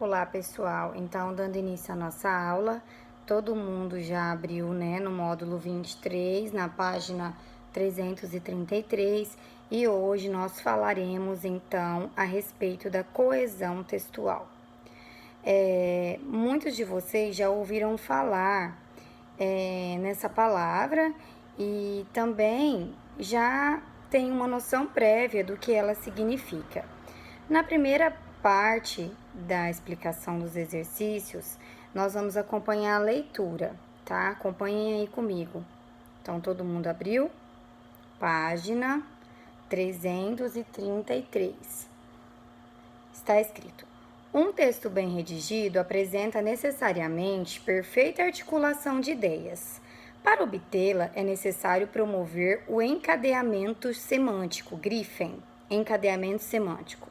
Olá, pessoal. Então, dando início à nossa aula, todo mundo já abriu, né, no módulo 23, na página 333, e hoje nós falaremos, então, a respeito da coesão textual. Muitos de vocês já ouviram falar nessa palavra e também já tem uma noção prévia do que ela significa. Na primeira parte da explicação dos exercícios, nós vamos acompanhar a leitura, tá? Acompanhem aí comigo. Então, todo mundo abriu? Página 333. Está escrito: um texto bem redigido apresenta necessariamente perfeita articulação de ideias. Para obtê-la, é necessário promover o encadeamento semântico, Griffin, encadeamento semântico,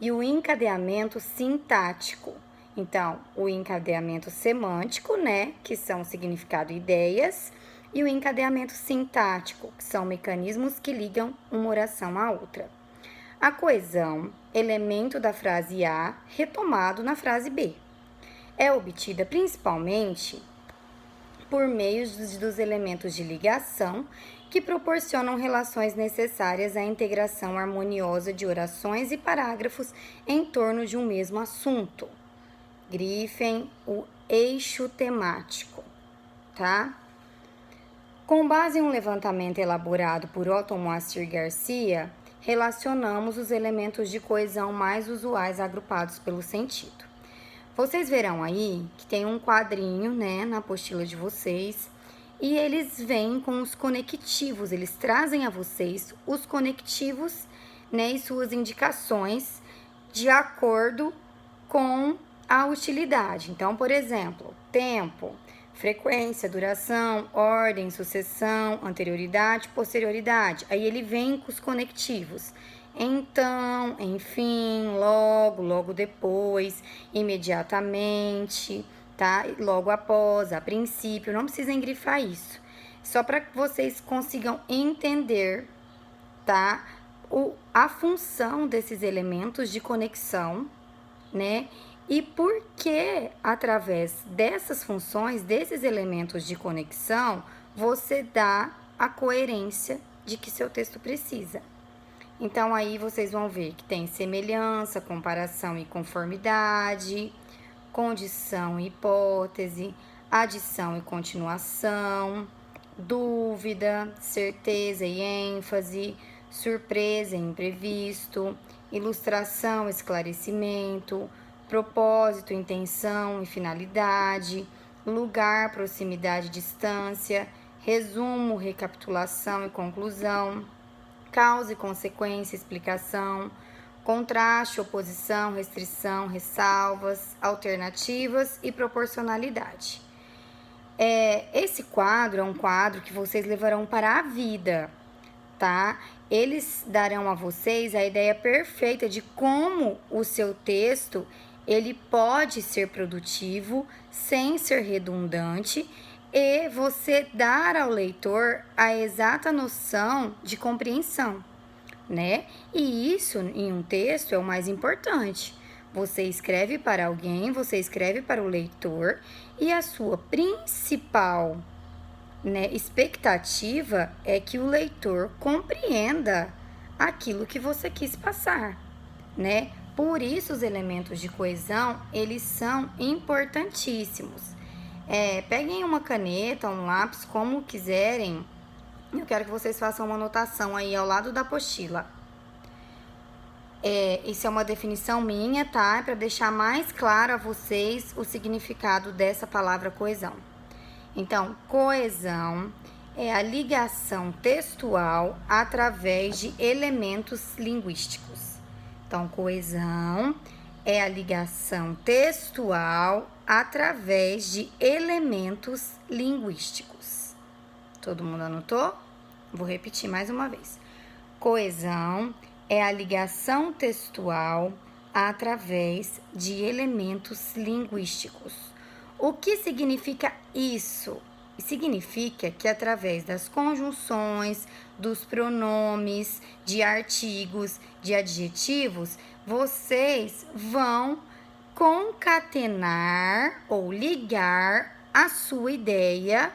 e o encadeamento sintático. Então, o encadeamento semântico, né, que são significado e ideias, e o encadeamento sintático, que são mecanismos que ligam uma oração à outra. A coesão, elemento da frase A retomado na frase B, é obtida principalmente por meio dos elementos de ligação que proporcionam relações necessárias à integração harmoniosa de orações e parágrafos em torno de um mesmo assunto. Griffin, o eixo temático, tá? Com base em um levantamento elaborado por Otto Moacir Garcia, relacionamos os elementos de coesão mais usuais agrupados pelo sentido. Vocês verão aí que tem um quadrinho, né, na apostila de vocês, e eles vêm com os conectivos, eles trazem a vocês os conectivos, né, e suas indicações de acordo com a utilidade. Então, por exemplo, tempo, frequência, duração, ordem, sucessão, anterioridade, posterioridade. Aí ele vem com os conectivos. Então, enfim, logo, logo depois, imediatamente, tá? Logo após, a princípio, não precisa engrifar isso. Só para que vocês consigam entender, tá? A função desses elementos de conexão, né? E por que, através dessas funções, desses elementos de conexão, você dá a coerência de que seu texto precisa. Então, aí vocês vão ver que tem semelhança, comparação e conformidade, condição e hipótese, adição e continuação, dúvida, certeza e ênfase, surpresa e imprevisto, ilustração, esclarecimento, propósito, intenção e finalidade, lugar, proximidade, distância, resumo, recapitulação e conclusão, causa e consequência, explicação, contraste, oposição, restrição, ressalvas, alternativas e proporcionalidade. Esse quadro é um quadro que vocês levarão para a vida, tá? Eles darão a vocês a ideia perfeita de como o seu texto ele pode ser produtivo sem ser redundante e você dar ao leitor a exata noção de compreensão, né? E isso em um texto é o mais importante. Você escreve para alguém, você escreve para o leitor e a sua principal, né, expectativa é que o leitor compreenda aquilo que você quis passar, né? Por isso os elementos de coesão, eles são importantíssimos. Peguem uma caneta, um lápis, como quiserem. Eu quero que vocês façam uma anotação aí ao lado da apostila. Isso é uma definição minha, tá? Para deixar mais claro a vocês o significado dessa palavra coesão. Então, coesão é a ligação textual através de elementos linguísticos. Então, coesão é a ligação textual através de elementos linguísticos. Todo mundo anotou? Vou repetir mais uma vez. Coesão é a ligação textual através de elementos linguísticos. O que significa isso? Significa que através das conjunções, dos pronomes, de artigos, de adjetivos, vocês vão concatenar ou ligar a sua ideia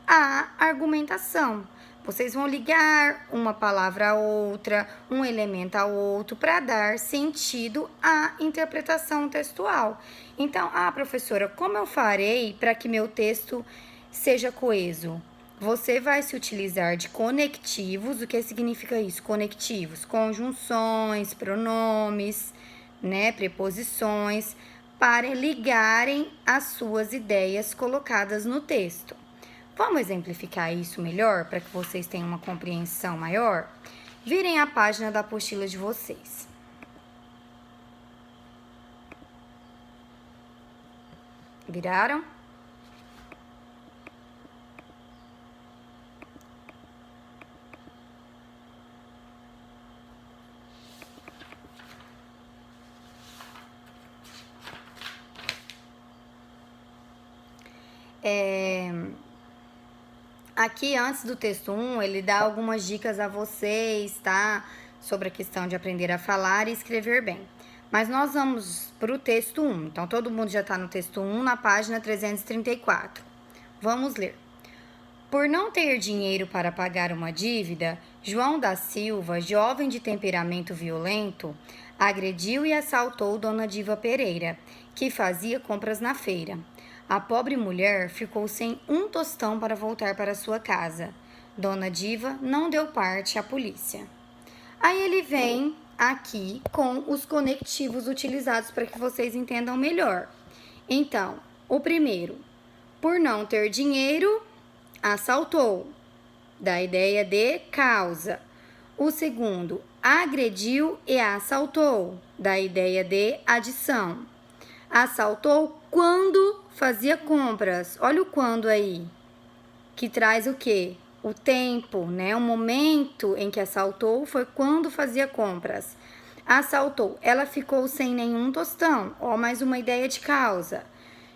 à argumentação. Vocês vão ligar uma palavra a outra, um elemento a outro, para dar sentido à interpretação textual. Então, professora, como eu farei para que meu texto seja coeso? Você vai se utilizar de conectivos. O que significa isso? Conectivos, conjunções, pronomes, né, preposições, para ligarem as suas ideias colocadas no texto. Vamos exemplificar isso melhor para que vocês tenham uma compreensão maior? Virem a página da apostila de vocês. Viraram? Aqui, antes do texto 1, ele dá algumas dicas a vocês, tá? Sobre a questão de aprender a falar e escrever bem. Mas nós vamos para o texto 1. Então, todo mundo já está no texto 1, na página 334. Vamos ler. Por não ter dinheiro para pagar uma dívida, João da Silva, jovem de temperamento violento, agrediu e assaltou Dona Diva Pereira, que fazia compras na feira. A pobre mulher ficou sem um tostão para voltar para sua casa. Dona Diva não deu parte à polícia. Aí ele vem aqui com os conectivos utilizados para que vocês entendam melhor. Então, o primeiro, por não ter dinheiro, assaltou, da ideia de causa. O segundo, agrediu e assaltou, da ideia de adição. Assaltou quando fazia compras. Olha o quando aí, que traz o quê? O tempo, né? O momento em que assaltou foi quando fazia compras. Assaltou, ela ficou sem nenhum tostão. Ó, mais uma ideia de causa.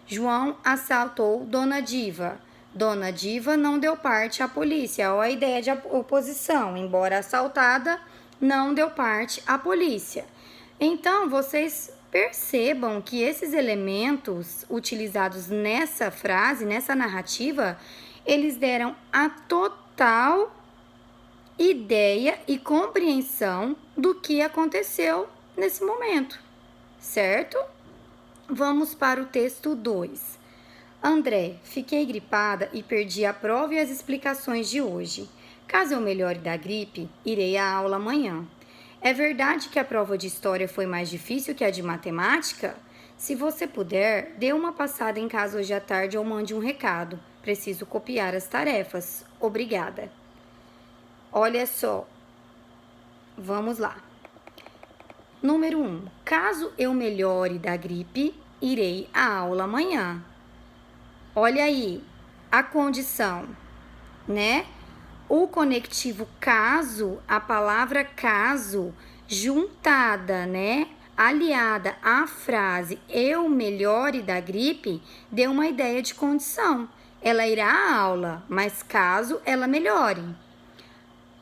João assaltou Dona Diva. Dona Diva não deu parte à polícia. Ó, a ideia de oposição. Embora assaltada, não deu parte à polícia. Então, vocês percebam que esses elementos utilizados nessa frase, nessa narrativa, eles deram a total ideia e compreensão do que aconteceu nesse momento, certo? Vamos para o texto 2. André, fiquei gripada e perdi a prova e as explicações de hoje. Caso eu melhore da gripe, irei à aula amanhã. É verdade que a prova de história foi mais difícil que a de matemática? Se você puder, dê uma passada em casa hoje à tarde ou mande um recado. Preciso copiar as tarefas. Obrigada. Olha só. Vamos lá. Número 1. Caso eu melhore da gripe, irei à aula amanhã. Olha aí a condição, né? O conectivo caso, a palavra caso, juntada, né? Aliada à frase eu melhore da gripe, deu uma ideia de condição. Ela irá à aula, mas caso ela melhore.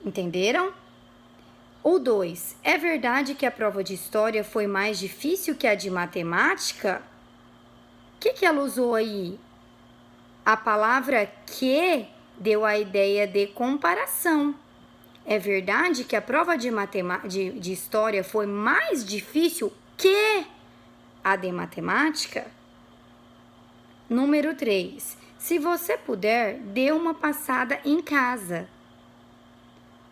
Entenderam? O 2. É verdade que a prova de história foi mais difícil que a de matemática? O que ela usou aí? A palavra que deu a ideia de comparação. É verdade que a prova de história foi mais difícil que a de matemática? Número 3. Se você puder, dê uma passada em casa.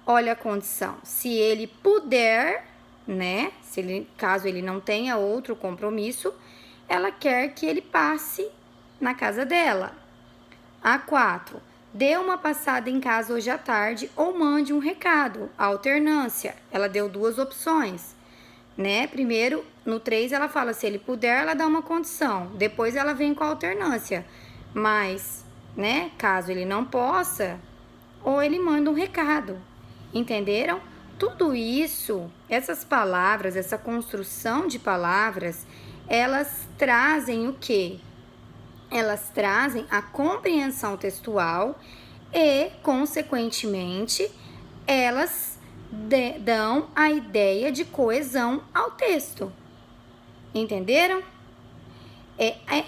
Olha a condição. Se ele puder, né? Caso ele não tenha outro compromisso, ela quer que ele passe na casa dela. A4. Dê uma passada em casa hoje à tarde ou mande um recado. A alternância. Ela deu duas opções, né? Primeiro, no 3, ela fala se ele puder, ela dá uma condição. Depois ela vem com a alternância. Mas, né? Caso ele não possa, ou ele manda um recado. Entenderam? Tudo isso, essas palavras, essa construção de palavras, elas trazem o quê? Elas trazem a compreensão textual e, consequentemente, elas dão a ideia de coesão ao texto. Entenderam?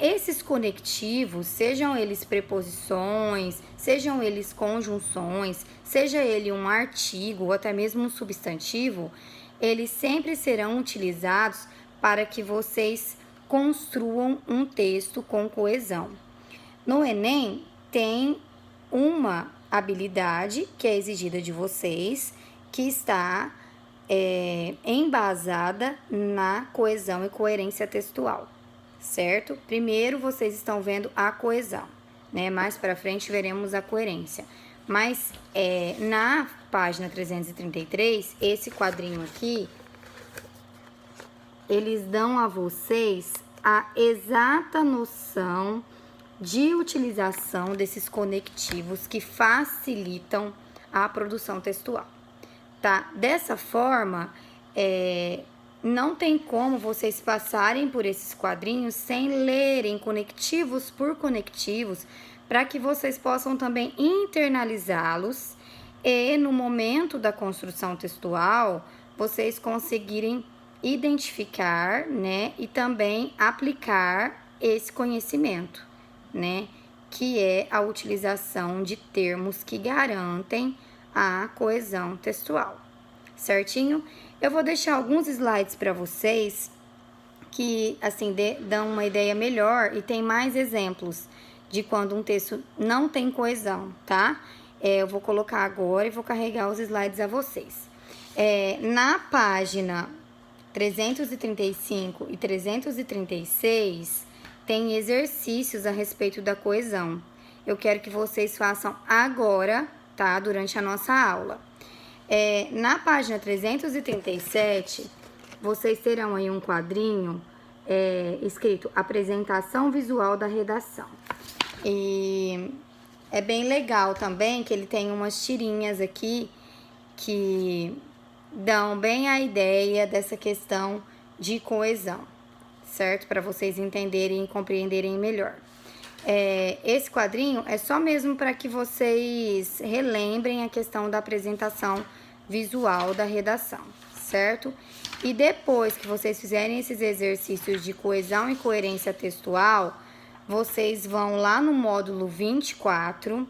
Esses conectivos, sejam eles preposições, sejam eles conjunções, seja ele um artigo ou até mesmo um substantivo, eles sempre serão utilizados para que vocês construam um texto com coesão. No Enem, tem uma habilidade que é exigida de vocês, que está embasada na coesão e coerência textual, certo? Primeiro vocês estão vendo a coesão, né? Mais para frente veremos a coerência. Mas na página 333, esse quadrinho aqui, eles dão a vocês a exata noção de utilização desses conectivos que facilitam a produção textual, tá? Dessa forma, não tem como vocês passarem por esses quadrinhos sem lerem conectivos por conectivos, para que vocês possam também internalizá-los e, no momento da construção textual, vocês conseguirem identificar, né, e também aplicar esse conhecimento, né, que é a utilização de termos que garantem a coesão textual, certinho? Eu vou deixar alguns slides para vocês que, assim, dão uma ideia melhor e tem mais exemplos de quando um texto não tem coesão, tá? Eu vou colocar agora e vou carregar os slides a vocês. Na página 335 e 336, tem exercícios a respeito da coesão. Eu quero que vocês façam agora, tá? Durante a nossa aula. Na página 337, vocês terão aí um quadrinho escrito Apresentação Visual da Redação. E é bem legal também que ele tem umas tirinhas aqui que dão bem a ideia dessa questão de coesão, certo? Para vocês entenderem e compreenderem melhor. Esse quadrinho é só mesmo para que vocês relembrem a questão da apresentação visual da redação, certo? E depois que vocês fizerem esses exercícios de coesão e coerência textual, vocês vão lá no módulo 24,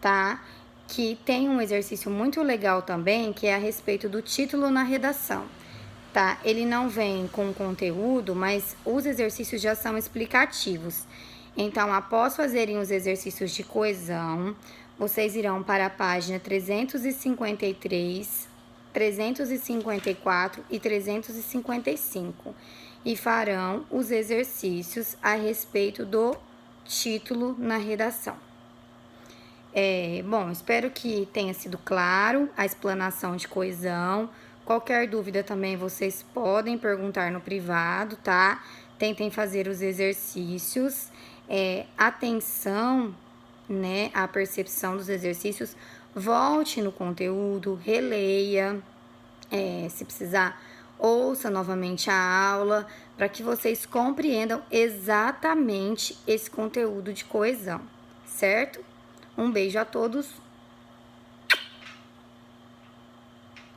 tá? Que tem um exercício muito legal também, que é a respeito do título na redação, tá? Ele não vem com conteúdo, mas os exercícios já são explicativos. Então, após fazerem os exercícios de coesão, vocês irão para a página 353, 354 e 355 e farão os exercícios a respeito do título na redação. Bom, espero que tenha sido claro a explanação de coesão. Qualquer dúvida também vocês podem perguntar no privado, tá? Tentem fazer os exercícios. Atenção, né, à percepção dos exercícios. Volte no conteúdo, releia, se precisar, ouça novamente a aula, para que vocês compreendam exatamente esse conteúdo de coesão, certo? Um beijo a todos.